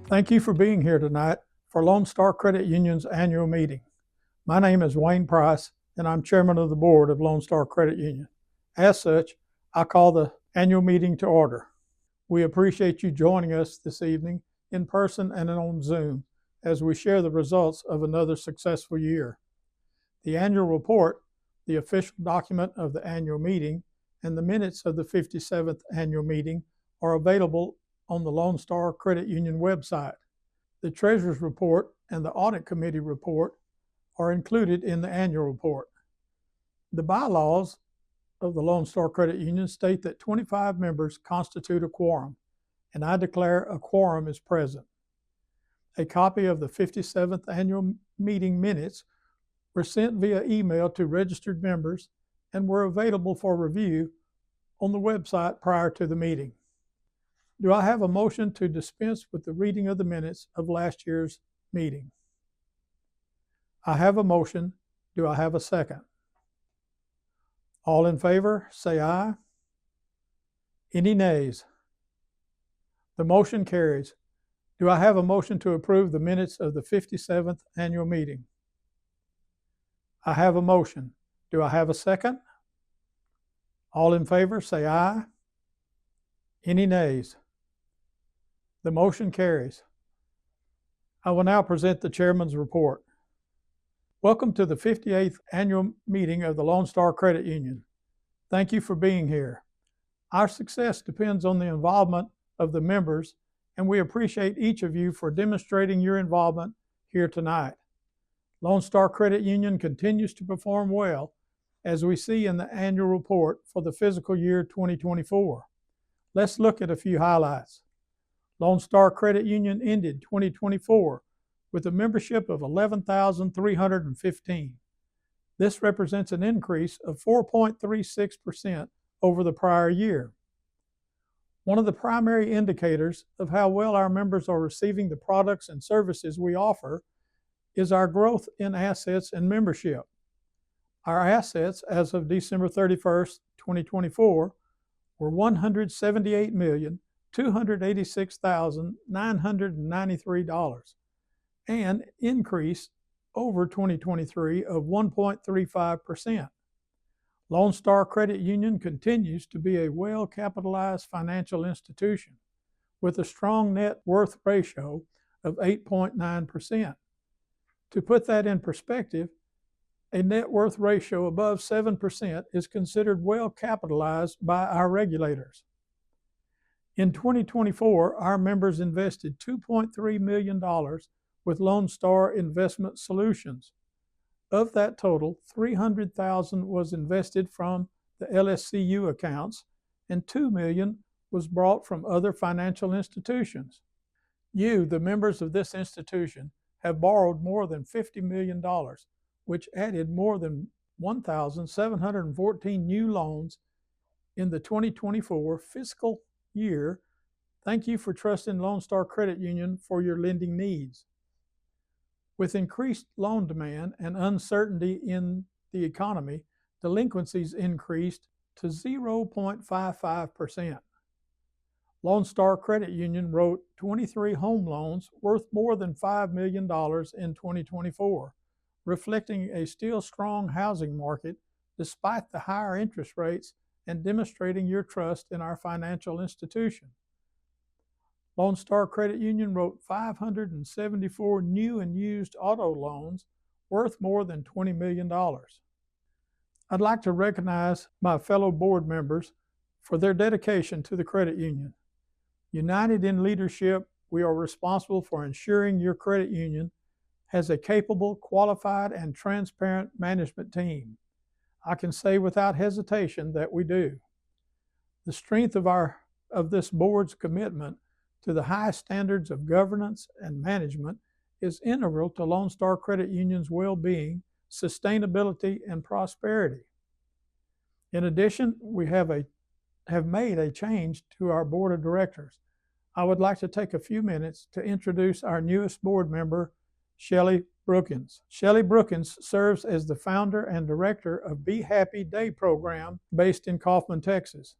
Thank you for being here tonight for Lone Star Credit Union's annual meeting. My name is Wayne Price, and I'm chairman of the board of Lone Star Credit Union. As such, I call the annual meeting to order. We appreciate you joining us this evening in person and on Zoom as we share the results of another successful year. The annual report, the official document of the annual meeting, and the minutes of the 57th annual meeting are available on the Lone Star Credit Union website. The Treasurer's Report and the Audit Committee report are included in the annual report. The bylaws of the Lone Star Credit Union state that 25 members constitute a quorum, and I declare a quorum is present. A copy of the 57th annual meeting minutes were sent via email to registered members and were available for review on the website prior to the meeting. Do I have a motion to dispense with the reading of the minutes of last year's meeting? I have a motion. Do I have a second? All in favor, say aye. Any nays? The motion carries. Do I have a motion to approve the minutes of the 57th annual meeting? I have a motion. Do I have a second? All in favor, say aye. Any nays? The motion carries. I will now present the chairman's report. Welcome to the 58th annual meeting of the Lone Star Credit Union. Thank you for being here. Our success depends on the involvement of the members, and we appreciate each of you for demonstrating your involvement here tonight. Lone Star Credit Union continues to perform well, as we see in the annual report for the fiscal year 2024. Let's look at a few highlights. Lone Star Credit Union ended 2024 with a membership of 11,315. This represents an increase of 4.36% over the prior year. One of the primary indicators of how well our members are receiving the products and services we offer is our growth in assets and membership. Our assets as of December 31st, 2024 were $178,286,993, an increase over 2023 of 1.35%. Lone Star Credit Union continues to be a well-capitalized financial institution with a strong net worth ratio of 8.9%. To put that in perspective, a net worth ratio above 7% is considered well capitalized by our regulators. In 2024, our members invested $2.3 million with Lone Star Investment Solutions. Of that total, $300,000 was invested from the LSCU accounts, and $2 million was brought from other financial institutions. You, the members of this institution, have borrowed more than $50 million, which added more than 1,714 new loans in the 2024 fiscal year. Thank you for trusting Lone Star Credit Union for your lending needs. With increased loan demand and uncertainty in the economy, delinquencies increased to 0.55%. Lone Star Credit Union wrote 23 home loans worth more than $5 million in 2024, reflecting a still strong housing market despite the higher interest rates and demonstrating your trust in our financial institution. Lone Star Credit Union wrote 574 new and used auto loans worth more than $20 million. I'd like to recognize my fellow board members for their dedication to the credit union. United in leadership, we are responsible for ensuring your credit union has a capable, qualified, and transparent management team. I can say without hesitation that we do. The strength of this board's commitment to the highest standards of governance and management is integral to Lone Star Credit Union's well-being, sustainability, and prosperity. In addition, we have made a change to our board of directors. I would like to take a few minutes to introduce our newest board member, Shelly Brookins. Shelly Brookins serves as the founder and director of Be Happy Day program based in Kaufman, Texas.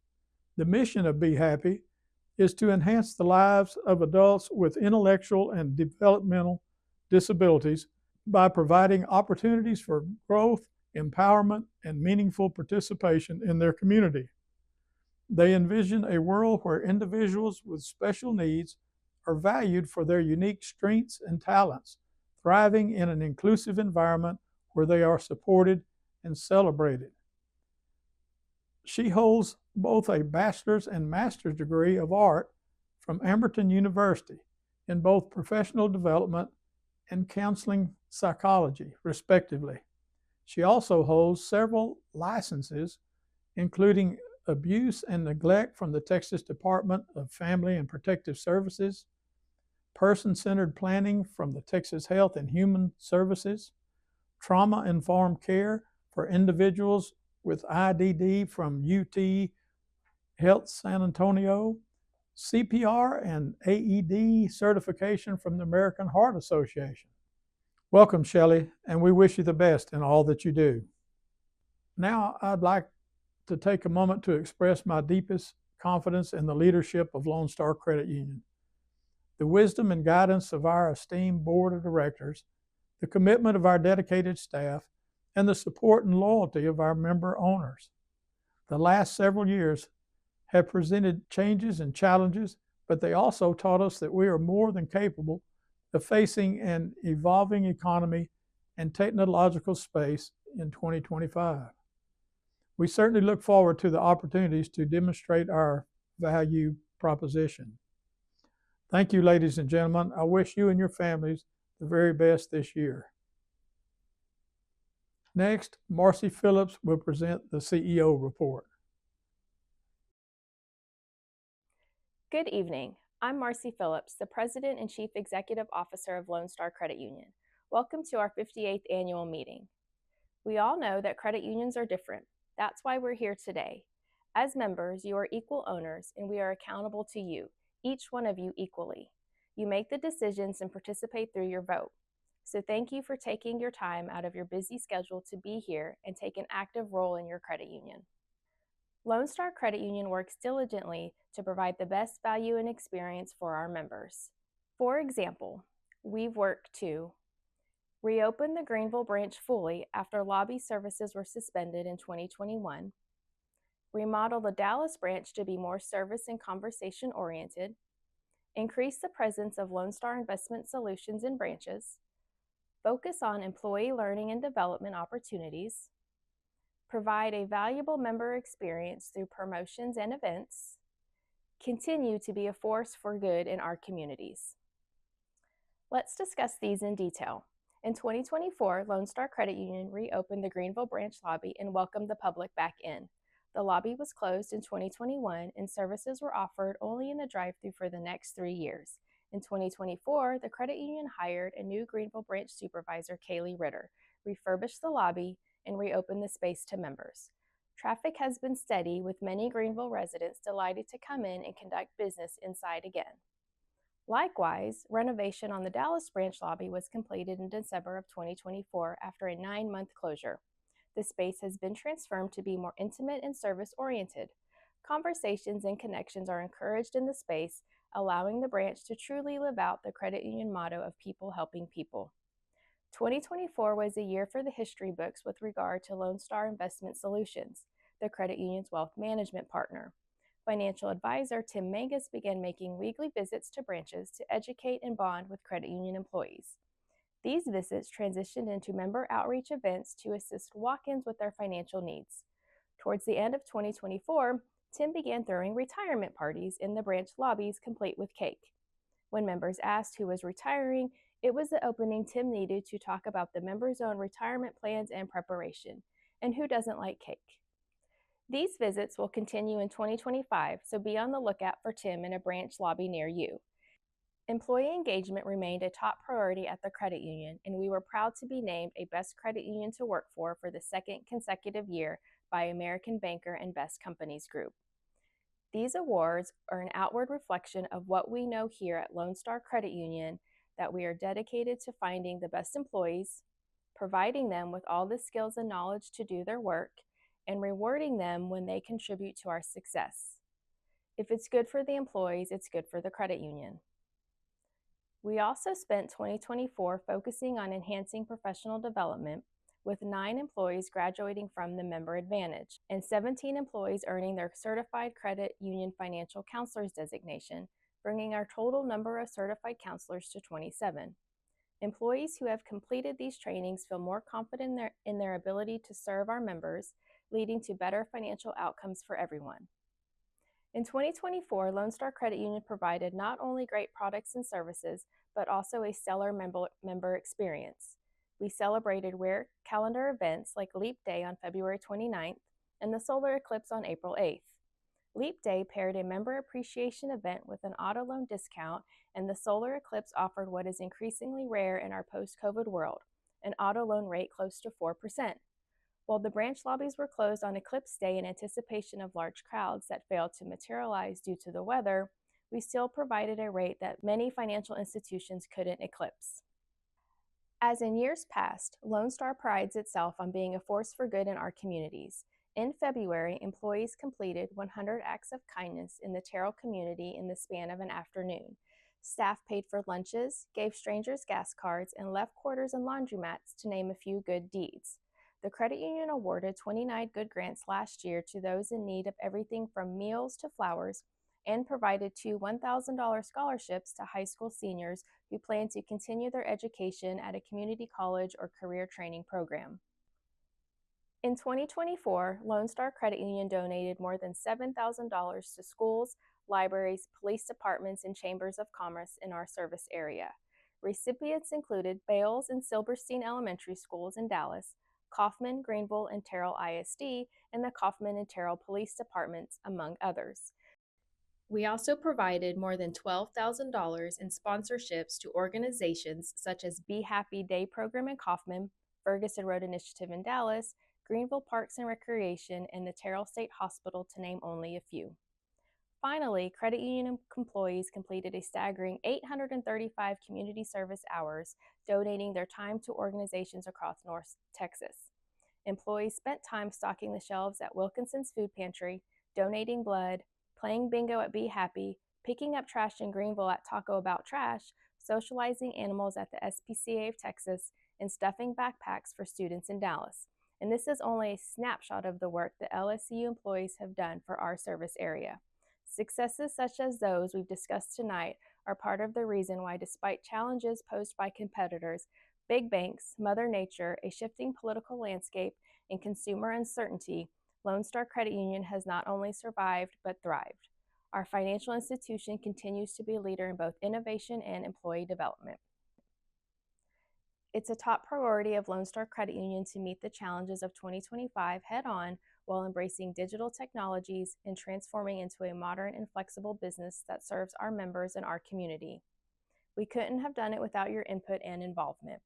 The mission of Be Happy is to enhance the lives of adults with intellectual and developmental disabilities by providing opportunities for growth, empowerment, and meaningful participation in their community. They envision a world where individuals with special needs are valued for their unique strengths and talents, thriving in an inclusive environment where they are supported and celebrated. She holds both a bachelor's and master's degree of art from Amberton University in both professional development and counseling psychology, respectively. She also holds several licenses, including abuse and neglect from the Texas Department of Family and Protective Services, person-centered planning from the Texas Health and Human Services, trauma-informed care for individuals with IDD from UT Health San Antonio, CPR and AED certification from the American Heart Association. Welcome, Shelley, and we wish you the best in all that you do. Now, I'd like to take a moment to express my deepest confidence in the leadership of Lone Star Credit Union, the wisdom and guidance of our esteemed board of directors, the commitment of our dedicated staff, and the support and loyalty of our member owners. The last several years have presented changes and challenges, but they also taught us that we are more than capable of facing an evolving economy and technological space in 2025. We certainly look forward to the opportunities to demonstrate our value proposition. Thank you, ladies and gentlemen. I wish you and your families the very best this year. Next, Marcy Phillips will present the CEO report. Good evening. I'm Marcy Phillips, the President and Chief Executive Officer of Lone Star Credit Union. Welcome to our 58th annual meeting. We all know that credit unions are different. That's why we're here today. As members, you are equal owners, and we are accountable to you, each one of you equally. You make the decisions and participate through your vote. So thank you for taking your time out of your busy schedule to be here and take an active role in your credit union. Lone Star Credit Union works diligently to provide the best value and experience for our members. For example, we've worked to reopen the Greenville branch fully after lobby services were suspended in 2021, remodel the Dallas branch to be more service and conversation oriented, increase the presence of Lone Star Investment Solutions in branches, focus on employee learning and development opportunities, provide a valuable member experience through promotions and events, continue to be a force for good in our communities. Let's discuss these in detail. In 2024, Lone Star Credit Union reopened the Greenville branch lobby and welcomed the public back in. The lobby was closed in 2021 and services were offered only in the drive-thru for the next 3 years. In 2024, the credit union hired a new Greenville branch supervisor, Kaylee Ritter, refurbished the lobby, and reopen the space to members. Traffic has been steady, with many Greenville residents delighted to come in and conduct business inside again. Likewise, renovation on the Dallas branch lobby was completed in December of 2024 after a 9-month closure. The space has been transformed to be more intimate and service-oriented. Conversations and connections are encouraged in the space, allowing the branch to truly live out the credit union motto of people helping people. 2024 was a year for the history books with regard to Lone Star Investment Solutions, the credit union's wealth management partner. Financial advisor Tim Mangus began making weekly visits to branches to educate and bond with credit union employees. These visits transitioned into member outreach events to assist walk-ins with their financial needs. Towards the end of 2024, Tim began throwing retirement parties in the branch lobbies, complete with cake. When members asked who was retiring, it was the opening Tim needed to talk about the members' own retirement plans and preparation. And who doesn't like cake? These visits will continue in 2025, so be on the lookout for Tim in a branch lobby near you. Employee engagement remained a top priority at the credit union, and we were proud to be named a Best Credit Union to Work for the second consecutive year by American Banker and Best Companies Group. These awards are an outward reflection of what we know here at Lone Star Credit Union, that we are dedicated to finding the best employees, providing them with all the skills and knowledge to do their work, and rewarding them when they contribute to our success. If it's good for the employees, it's good for the credit union. We also spent 2024 focusing on enhancing professional development, with 9 employees graduating from the Member Advantage and 17 employees earning their Certified Credit Union Financial Counselors designation, bringing our total number of certified counselors to 27. Employees who have completed these trainings feel more confident in their ability to serve our members, leading to better financial outcomes for everyone. In 2024, Lone Star Credit Union provided not only great products and services, but also a stellar member experience. We celebrated rare calendar events like Leap Day on February 29th and the solar eclipse on April 8th. Leap Day paired a member appreciation event with an auto loan discount, and the solar eclipse offered what is increasingly rare in our post-COVID world, an auto loan rate close to 4%. While the branch lobbies were closed on Eclipse Day in anticipation of large crowds that failed to materialize due to the weather, we still provided a rate that many financial institutions couldn't eclipse. As in years past, Lone Star prides itself on being a force for good in our communities. In February, employees completed 100 acts of kindness in the Terrell community in the span of an afternoon. Staff paid for lunches, gave strangers gas cards, and left quarters and laundromats, to name a few good deeds. The credit union awarded 29 good grants last year to those in need of everything from meals to flowers, and provided 2 $1,000 scholarships to high school seniors who plan to continue their education at a community college or career training program. In 2024, Lone Star Credit Union donated more than $7,000 to schools, libraries, police departments, and chambers of commerce in our service area. Recipients included Bales and Silberstein Elementary Schools in Dallas, Kaufman, Greenville, and Terrell ISD, and the Kaufman and Terrell Police Departments, among others. We also provided more than $12,000 in sponsorships to organizations such as Be Happy Day Program in Kaufman, Ferguson Road Initiative in Dallas, Greenville Parks and Recreation, and the Terrell State Hospital, to name only a few. Finally, credit union employees completed a staggering 835 community service hours, donating their time to organizations across North Texas. Employees spent time stocking the shelves at Wilkinson's Food Pantry, donating blood, playing bingo at Be Happy, picking up trash in Greenville at Taco About Trash, socializing animals at the SPCA of Texas, and stuffing backpacks for students in Dallas. And this is only a snapshot of the work that LSCU employees have done for our service area. Successes such as those we've discussed tonight are part of the reason why, despite challenges posed by competitors, big banks, Mother Nature, a shifting political landscape, and consumer uncertainty, Lone Star Credit Union has not only survived but thrived. Our financial institution continues to be a leader in both innovation and employee development. It's a top priority of Lone Star Credit Union to meet the challenges of 2025 head-on while embracing digital technologies and transforming into a modern and flexible business that serves our members and our community. We couldn't have done it without your input and involvement.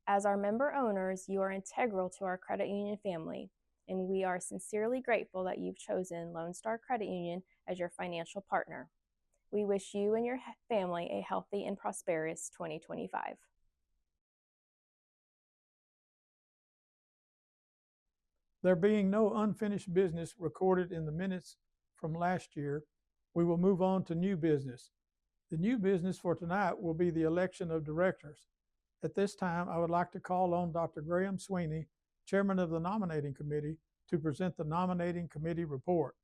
As our member owners, you are integral to our credit union family, and we are sincerely grateful that you've chosen Lone Star Credit Union as your financial partner. We wish you and your family a healthy and prosperous 2025. There being no unfinished business recorded in the minutes from last year, we will move on to new business. The new business for tonight will be the election of directors. At this time, I would like to call on Dr. Graham Sweeney, Chairman of the Nominating Committee, to present the Nominating Committee report.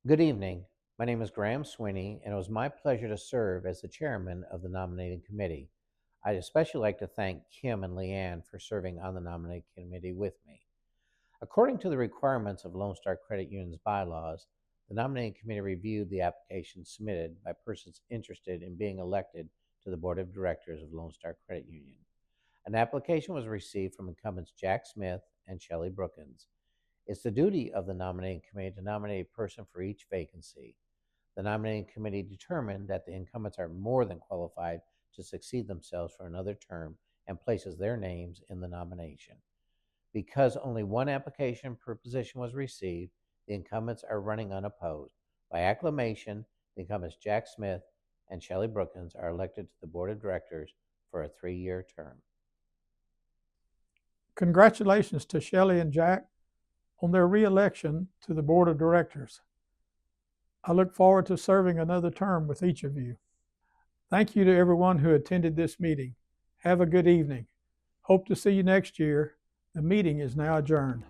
Good evening. My name is Graham Sweeney, and it was my pleasure to serve as the chairman of the Nominating Committee. I'd especially like to thank Kim and Leanne for serving on the Nominating Committee with me. According to the requirements of Lone Star Credit Union's bylaws, the Nominating Committee reviewed the applications submitted by persons interested in being elected to the Board of Directors of Lone Star Credit Union. An application was received from incumbents Jack Smith and Shelley Brookins. It's the duty of the Nominating Committee to nominate a person for each vacancy. The Nominating Committee determined that the incumbents are more than qualified to succeed themselves for another term and places their names in the nomination. Because only one application per position was received, the incumbents are running unopposed. By acclamation, the incumbents Jack Smith and Shelley Brookins are elected to the Board of Directors for a 3-year term. Congratulations to Shelley and Jack. on their re-election to the Board of Directors. I look forward to serving another term with each of you. Thank you to everyone who attended this meeting. Have a good evening. Hope to see you next year. The meeting is now adjourned.